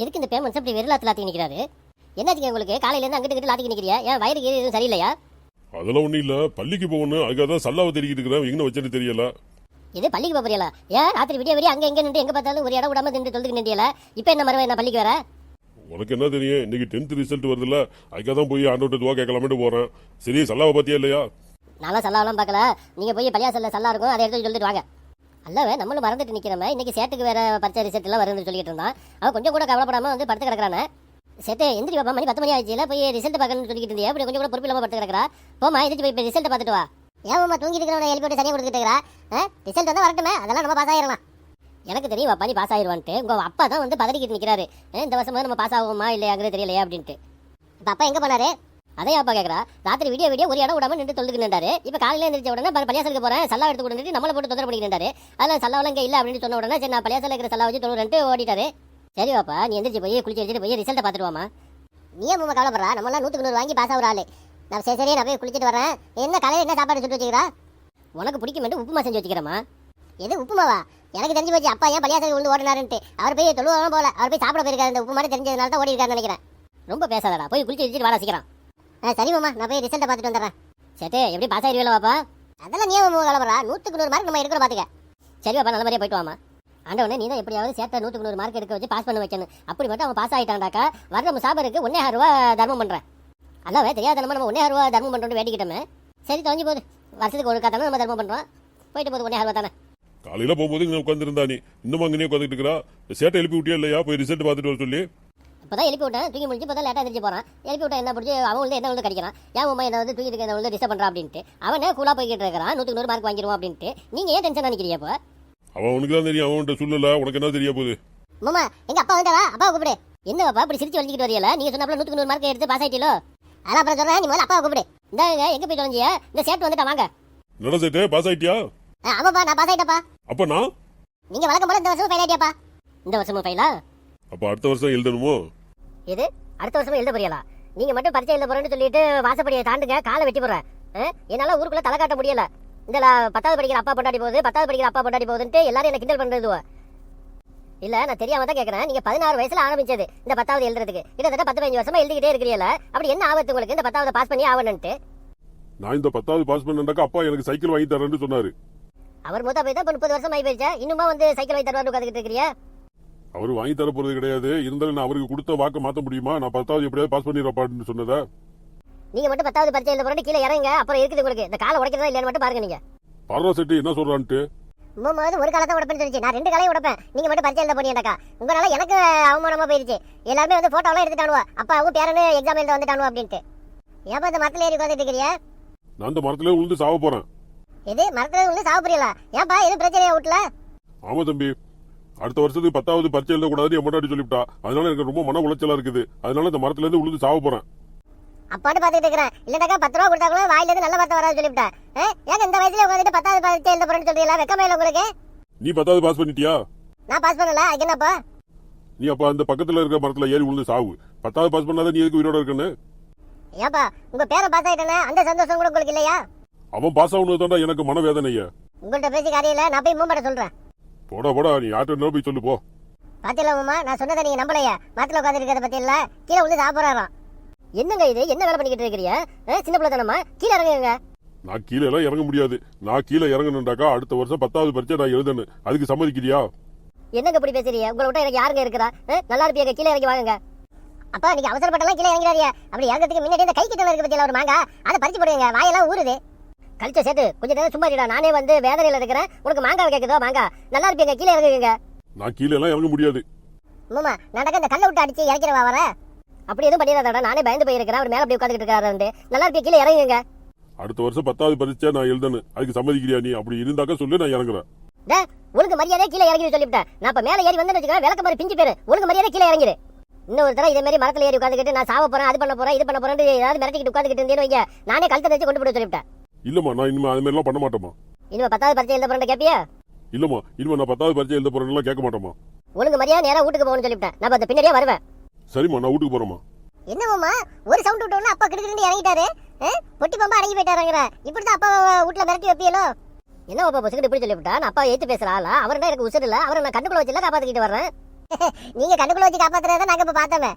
எதுக்கு இந்த பேமெண்ட்ஸ் அப்படி வெறுலாத்து லாத்தி நிற்கிறாரு? என்னாச்சுங்க உங்களுக்கு? காலையிலேருந்து அங்கிட்டு இங்கிட்டு லாத்திக்கு நிற்கிறியா? ஏன் வயிறுக்கு எதுவும் சரியில்லையா? அதெல்லாம் ஒன்றும் இல்லை, பள்ளிக்கு போகணும். அதுக்காக தான் சல்லாவை தெரிவிக்கிட்டு இருக்கிறேன். எங்கே வச்சுட்டு தெரியல. இது பள்ளிக்கு போக போறியலா? ஏன் ராத்திரி விடிய விடிய அங்கே எங்கே நின்று எங்கே பார்த்தாலும் ஒரு இடம் விடாம நின்று தொழுதுக்கு நின்றியல? இப்போ என்ன மறுவ என்ன பள்ளிக்கு வர? உனக்கு என்ன தெரியும்? இன்னைக்கு 10th ரிசல்ட் வருதுல்ல, அதுக்காக தான் போய் ஆண்டோட்டு துவா கேட்கலாமேட்டு போகிறேன். சரி, சல்லாவை பார்த்தியா இல்லையா? நான்லாம் சல்லாவெல்லாம் பார்க்கல. நீங்கள் போய் பள்ளியாசல்ல சல்லா இருக்கும், அதை எடுத்து சொல்லிட்டு வாங்க. அல்லவே நம்மளும் மறந்துட்டு நிற்கிறோமே. இன்னைக்கு சேட்டுக்கு வேற பரிச்சை ரிசல்ட் எல்லாம் வருதுன்னு சொல்லிட்டு இருந்தான். அவன் கொஞ்சம் கூட கவலைப்படாமல் வந்து படுத்து கிடக்குறானே. சேட்டே எந்திரி பாப்பா, மணி 10 மணி ஆயிடுச்சுல, போய் ரிசல்ட் பார்க்கணும்னு சொல்லிட்டு இருந்தியா? அப்படி கொஞ்சம் கூட பொறுப்பு இல்லாமல் படுத்து கிடக்குறா. போமா, எதிர்த்து போய் இப்போ ரிசல்ட் பார்த்துட்டு வா. ஏமா தூங்கிட்டு இருக்கிறவனை எழுப்பி விட்டு சரியாக கொடுத்துட்டு இருக்கிறா? ரிசல்ட் வந்து வரட்டுமே, அதெல்லாம் நம்ம பாஸ் ஆயிடலாம். எனக்கு தெரியும் பாப்பா, நீ பாஸ் ஆயிடுவான்ட்டு. உங்கள் அப்பா தான் வந்து பதறிக்கிட்டு நிற்கிறாரு. இந்த வருஷம் நம்ம பாஸ் ஆகுமா இல்லையாங்கிறது தெரியலையா அப்படின்ட்டு. இப்போ அப்பா எங்கே போனாரு? அதே அப்பா கேட்குறா. ராத்திரி விடிய விடிய ஒரு இடம் விடாமல் நின்று தொழுதுக்கு நின்றாரு. இப்போ காலையில் எழுந்திரிச்ச உடனே பள்ளியாசலுக்கு போகிறேன், சல்லா எடுத்து கொடுத்துட்டு நம்மளை போட்டு தொந்தரவு பண்ணிட்டு நின்றாரு. அதில் சல்லாவெல்லாம் இங்கே இல்லை அப்படின்னு சொன்ன உடனே சரி நான் பள்ளியாசலில் இருக்கிற சல்லா வச்சு தொழுறேன்ட்டு ஓடிட்டாரு. சரி பாப்பா, நீ எந்திரிச்சு போய் குளிச்சு எடுத்துட்டு போய் ரிசல்ட்டை பார்த்துட்டு வாமா. நீ அம்மா கவலைப்படுறா? நம்மளாம் 100க்கு 100 வாங்கி பாஸ் ஆகிற ஆளு. நான் சரி நான் போய் குளிச்சுட்டு வரேன். என்ன காலையில் என்ன சாப்பாடு சுட்டு வச்சுக்கிறா? உனக்கு பிடிக்குமென்று உப்புமா செஞ்சு வச்சுக்கிறேம்மா. எது உப்புமாவா? எனக்கு தெரிஞ்சு போச்சு அப்பா ஏன் பள்ளியாசலுக்கு விழுந்து ஓடினாருன்ட்டு. அவர் போய் தொழுவாலும் போல, அவர் போய் சாப்பிட போயிருக்காரு. இந்த உப்புமானு தெரிஞ்சதுனால தான் ஓடி இருக்காருன்னு நினைக்கிறேன். ரொம்ப பேசாதடா, போய் குளிச்சு வச்சுட்டு வாடா சீக்கிரம். சரி மாமா, நான் போய் ரிசல்ட்டை பார்த்துட்டு வந்துடுறேன். சரி, எப்படி பாஸ் ஆகிடுவீங்களா பாப்பா? அதெல்லாம் நீ கவலைப்படுறா? 100க்கு 100 மார்க் நம்ம எடுக்கிற பார்த்துக்க. சரி பாப்பா, நல்ல மாதிரியா போயிட்டு வாமா. ஆண்டவனே, நீ தான் எப்படியாவது சேர்த்த 100க்கு 100 மார்க் எடுக்க வச்சு பாஸ் பண்ண வைக்கணும். அப்படி மட்டும் அவன் பாஸ் ஆகிட்டான்டாக்கா வர்ற முசாபருக்கு 1,000 ரூபா தர்மம் பண்ணுறேன். அல்லாவே தெரியாத நம்ம 1,000 ரூபா தர்மம் பண்ணுறோன்னு வேண்டிக்கிட்டோமே. சரி தொலைஞ்சு போகுது, வருஷத்துக்கு ஒரு காத்தானே நம்ம தர்மம் பண்ணுறோம். போயிட்டு போகுது 1,000 ரூபா தானே. காலையில் போகும்போது இங்கே உட்காந்துருந்தா நீ இன்னும் அங்கேயே உட்காந்துட்டு இருக்கிறா. சேட்டை எழுப்பி விட்டியா இல்லையா? போய் ரிசல்ட் பார்த்துட்டு வர சொல்லி. இப்போ தான் எழுப்பி விட்டேன், தூங்கி முடிச்சு இப்போ தான் லேட்டாக எந்திரிச்சு போகிறான். எழுப்பி விட்டேன் என்ன பிடிச்சி அவன் வந்து என்ன வந்து கடிக்கிறான். ஏன் உமா என்ன வந்து தூங்கிட்டு என்ன வந்து டிஸ்டர்ப் பண்ணுறான் அப்படின்ட்டு. அவனே கூலாக போய்கிட்டு இருக்கிறான். 100க்கு 100 மார்க் வாங்கிடுவான் அப்படின்ட்டு. நீங்கள் ஏன் டென்ஷன் நினைக்கிறீங்க? இப்போ அவன் உனக்கு தான் தெரியும், அவன்கிட்ட சொல்லல. உனக்கு என்ன தெரிய போகுது? மாமா, எங்கள் அப்பா வந்தாரா? அப்பா கூப்பிடு. என்ன பாப்பா இப்படி சிரிச்சு வலிக்கிட்டு வரையில? நீங்கள் சொன்னப்பல 100க்கு 100 மார்க் எடுத்து பாஸ் ஆகிட்டீங்களோ? அதெல்லாம் அப்புறம் சொல்கிறேன், நீ முதல்ல அப்பா கூப்பிடு. இந்தாங்க, எங்கே போய் தொலைஞ்சிய? இந்த சேட்டு வந்துட்டா வாங்க. நட சேட்டு, பாஸ் ஆயிட்டியா? ஆமாப்பா, நான் பாஸ் ஆகிட்டப்பா. அப்போ நான் நீங்கள் வழக்கம் போல இந்த வருஷமும் ஃபெயில் ஆகிட்டியாப்பா? இந்த வருஷமும் ஃபெயிலா? அப்போ அடுத்த வருஷம் எழுதணுமோ? இது அடுத்த வருஷமும் எழுத போறீங்களா? நீங்க மட்டும் பரிச்சை எழுத போறேன்னு சொல்லிட்டு வாசப்படியை தாண்டுங்க, காலை வெட்டி போறேன். என்னால ஊருக்குள்ள தலை காட்ட முடியல. இந்த 10வது படிக்கிற அப்பா பொண்டாடி போகுது, 10வது படிக்கிற அப்பா பொண்டாடி போகுதுன்ட்டு எல்லாரும் என்ன கிண்டல் பண்றது. இல்ல, நான் தெரியாம தான் கேட்கறேன். நீங்க 16 வயசுல ஆரம்பிச்சது இந்த 10வது எழுதுறதுக்கு கிட்டத்தட்ட 10-15 வருஷமா எழுதிக்கிட்டே இருக்கிறீல. அப்படி என்ன ஆபத்து உங்களுக்கு இந்த 10வது பாஸ் பண்ணி ஆகணும்ட்டு? நான் இந்த 10வது பாஸ் பண்ணாக்கா அப்பா எனக்கு சைக்கிள் வாங்கி தரேன்னு சொன்னாரு. அவர் மூத்தா போய் தான் 30 வருஷம் ஆகி போயிடுச்சா? இன்னுமா வந்து சைக்கிள் வாங்கி தருவாரு உட்காந்துக்கிட்டு இருக்கிறியா? அவரு வாங்கி தர போறது கிடையாது. இருந்தாலும் நான் அவருக்கு கொடுத்த வாக்கு மாத்த முடியுமா? நான் 10வது எப்படியாவது பாஸ் பண்ணிடுறப்பான்னு சொன்னதா. நீங்க மட்டும் 10வது பரிச்சை எழுத போறேன்னு கீழே இறங்க. அப்புறம் இருக்குது உங்களுக்கு இந்த காலை உடைக்கிறதா இல்லையான்னு மட்டும் பாருங்க. நீங்க பார்வா செட்டி என்ன சொல்றான்ட்டு ஒரு காலத்தை உடப்பேன்னு சொல்லிச்சு. நான் 2 காலையும் உடப்பேன். நீங்க மட்டும் பரிச்சை எழுத போனீங்கக்கா. உங்களால எனக்கு அவமானமா போயிருச்சு. எல்லாருமே வந்து போட்டோலாம் எடுத்துட்டானுவா. அப்பாவும் பேரனு எக்ஸாம் எழுத வந்துட்டானுவா அப்படின்ட்டு. ஏப்பா இந்த மரத்துல ஏறி உட்காந்துட்டு இருக்கிறியா? நான் இந்த மரத்துல உளுந்து சாவ போறேன். எது மரத்துல உள்ள சாவ புரியல? ஏப்பா எது பிரச்சனையா வீட்டுல? ஆமா தம்பி, அடுத்த வருஷத்துக்கு 10வது பரிச்சை எழுத கூடாதுன்னு என் முன்னாடி சொல்லிவிட்டா. அதனால எனக்கு ரொம்ப மன உளைச்சலா இருக்குது. அதனால இந்த மரத்துல இருந்து உளுந்து சாவ போறேன். அப்பாட்டு பாத்துட்டு இருக்கிறேன். இல்லடாக்கா 10 ரூபா கொடுத்தாங்களோ வாயில இருந்து நல்ல வார்த்தை வராது சொல்லிவிட்டேன். ஏங்க இந்த வயசுல உட்காந்துட்டு 10வது பரிச்சை எழுத போறேன்னு சொல்றீங்களா? வெக்கமே இல்ல உங்களுக்கு? நீ 10வது பாஸ் பண்ணிட்டியா? நான் பாஸ் பண்ணல. அது என்னப்பா? நீ அப்ப அந்த பக்கத்துல இருக்க மரத்துல ஏறி உளுந்து சாவு. 10வது பாஸ் பண்ணாத நீ எதுக்கு உயிரோட இருக்குன்னு? ஏப்பா உங்க பேரை பாஸ் ஆயிட்டானே, அந்த சந்தோஷம் கூட உங்களுக்கு இல்லையா? அவன் பாஸ் ஆகணும் தான்டா எனக்கு மனவேதனைய. உங்கள்கிட்ட பேசி காரியல, நான் போய் மூம்பட சொல்றேன். போடா போடா, நீ யார்கிட்ட போய் சொல்லு போ. பாத்தில மாமா, நான் சொன்னதை நீங்க நம்பலையா? மரத்துல உட்காந்து இருக்கிறத பத்தி இல்ல, கீழே வந்து சாப்பிடறாராம். என்னங்க இது? என்ன வேலை பண்ணிக்கிட்டு இருக்கிறீங்க? சின்ன பிள்ளை தானம்மா, கீழே இறங்குங்க. நான் கீழே எல்லாம் இறங்க முடியாது. நான் கீழே இறங்கணும்டாக்கா அடுத்த வருஷம் 10வது பரிச்சை நான் எழுதணும். அதுக்கு சம்மதிக்கிறியா? என்னங்க இப்படி பேசுறீங்க? உங்களை விட்ட எனக்கு யாருங்க இருக்கிறா? நல்லா இருப்பீங்க, கீழே இறங்கி வாங்குங்க. அப்பா நீங்க அவசரப்பட்டெல்லாம் கீழே இறங்கிறாரியா? அப்படி இறங்கிறதுக்கு முன்னாடி இந்த கை கிட்ட இருக்க பத்தியில ஒரு மாங்கா, அதை பறிச்சு போடுங்க. வாயெல்லாம் ஊறுது. கழிச்ச சேர்த்து கொஞ்சம் நேரம் சும்மா இருடா. நானே வந்து வேதனையில இருக்கிறேன். உனக்கு மாங்காய் கேக்குதோ? மாங்கா நல்லா இருப்பீங்க, கீழே இறங்குங்க. நான் கீழே எல்லாம் இறங்க முடியாது. மாமா நடக்க இந்த கல்லை விட்டு அடிச்சு இறக்கிறவா வர? அப்படி எதுவும் பண்ணிடாதடா. நானே பயந்து போயிருக்கிறேன். அவர் மேல அப்படி உட்காந்துட்டு இருக்காரு. நல்லா இருப்பீங்க, கீழே இறங்குங்க. அடுத்த வருஷம் 10வது பரிச்சை நான் எழுதணும். அதுக்கு சம்மதிக்கிறியா? நீ அப்படி இருந்தாக்கா சொல்லு, நான் இறங்குறேன். ஒழுங்கு மரியாதை கீழே இறங்கி சொல்லிவிட்டேன். நான் இப்ப மேல ஏறி வந்து வச்சுக்கிறேன். விளக்க மாதிரி பிஞ்சு பேரு. ஒழுங்கு மரியாதை கீழே இறங்கிடு. இன்னொரு தடவை இதே மாதிரி மரத்துல ஏறி உட்காந்துக்கிட்டு நான் சாவ போறேன், அது பண்ண போறேன், இது பண்ண போறேன் ஏதாவது மிரட்டிக்கிட்டு உட்காந்துக்கிட்டு இருந்தேன்னு வைங்க, நானே கழுத்தை வச்சு கொண்டு போய் சொல்லிவிட்டேன். இல்லம்மா, நான் இனிமே அது மாதிரி எல்லாம் பண்ண மாட்டோமா. இனிமே 10வது பரிச்சை எழுத போறேன் கேப்பியா? இல்லம்மா, இனிமே நான் 10வது பரிச்சை எழுத போறேன்னு கேட்க மாட்டோமா. ஒழுங்கு மரியாதை நேரா வீட்டுக்கு போகணும்னு சொல்லிவிட்டேன். நான் அந்த பின்னாடியே வருவேன். சரிம்மா, நான் வீட்டுக்கு போறேம்மா. என்னமாமா ஒரு சவுண்ட் விட்டோன்னு அப்பா கிடுக்கிட்டு இறங்கிட்டாரு. பொட்டி பம்பா அடங்கி போயிட்டாருங்கிற. இப்படிதான் அப்பா வீட்டுல மிரட்டி வைப்பியலோ? என்ன அப்பா பசங்க இப்படி சொல்லிவிட்டா? நான் அப்பா ஏத்து பேசுறாளா? அவர் தான் எனக்கு உசுறு இல்ல. அவரை நான் கண்டுக்குள்ள வச்சுல காப்பாத்திக்கிட்டு வர்றேன். நீங்க கண்டுக்குள்ள வச்சு காப்பாத்துறத நாங்க இப்ப பார்த்தோமே.